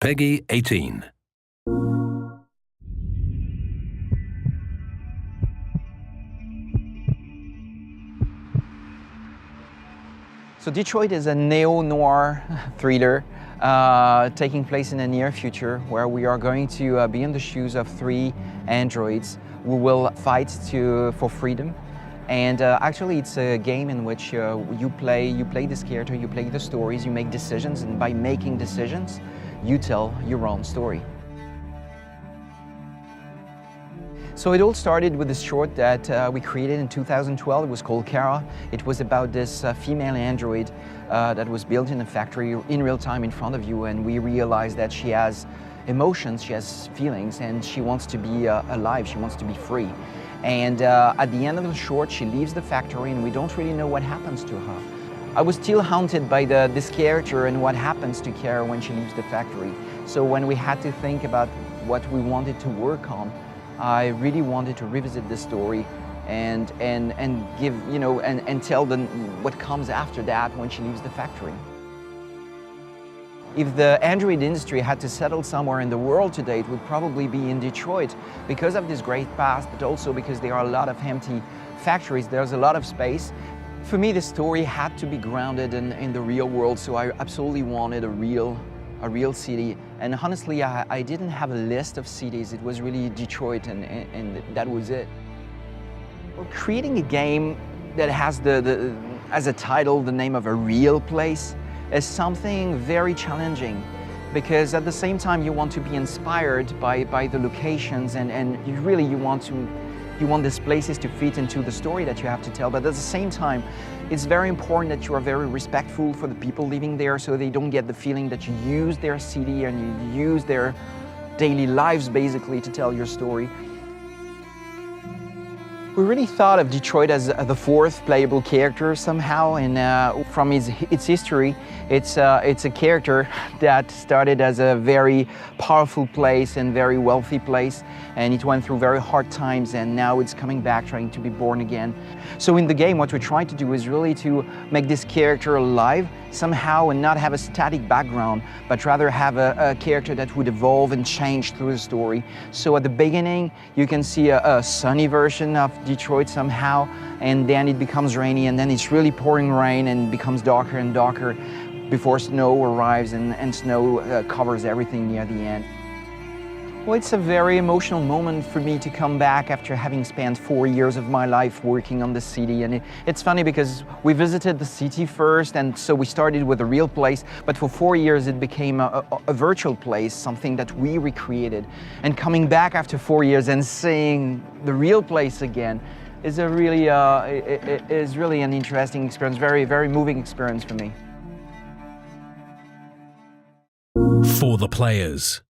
Peggy 18. So Detroit is a neo-noir thriller taking place in the near future, where we are going to be in the shoes of three androids who will fight for freedom. And actually it's a game in which you play this character, you play the stories, you make decisions, and by making decisions, you tell your own story. So it all started with this short that we created in 2012. It was called Kara. It was about this female android that was built in a factory in real time in front of you, and we realized that she has emotions, she has feelings, and she wants to be alive, she wants to be free. And at the end of the short, she leaves the factory and we don't really know what happens to her. I was still haunted by this character and what happens to Kara when she leaves the factory. So when we had to think about what we wanted to work on, I really wanted to revisit the story and give, and tell them what comes after that when she leaves the factory. If the Android industry had to settle somewhere in the world today, it would probably be in Detroit because of this great past, but also because there are a lot of empty factories, there's a lot of space. For me, the story had to be grounded in the real world, so I absolutely wanted a real city. And honestly, I didn't have a list of cities. It was really Detroit, and that was it. Well, creating a game that has as a title the name of a real place is something very challenging, because at the same time you want to be inspired by the locations, and you want these places to fit into the story that you have to tell, but at the same time it's very important that you are very respectful for the people living there, so they don't get the feeling that you use their city and you use their daily lives basically to tell your story. We really thought of Detroit as the fourth playable character somehow, and from its history, it's a character that started as a very powerful place and very wealthy place, and it went through very hard times, and now it's coming back trying to be born again. So in the game, what we're trying to do is really to make this character alive somehow and not have a static background, but rather have a character that would evolve and change through the story. So at the beginning, you can see a sunny version of Detroit somehow, and then it becomes rainy, and then it's really pouring rain and becomes darker and darker before snow arrives, and snow covers everything near the end. Well, it's a very emotional moment for me to come back after having spent 4 years of my life working on the city. And it's funny because we visited the city first, and so we started with a real place, but for 4 years it became a virtual place, something that we recreated. And coming back after 4 years and seeing the real place again is really an interesting experience, very, very moving experience for me. For the players.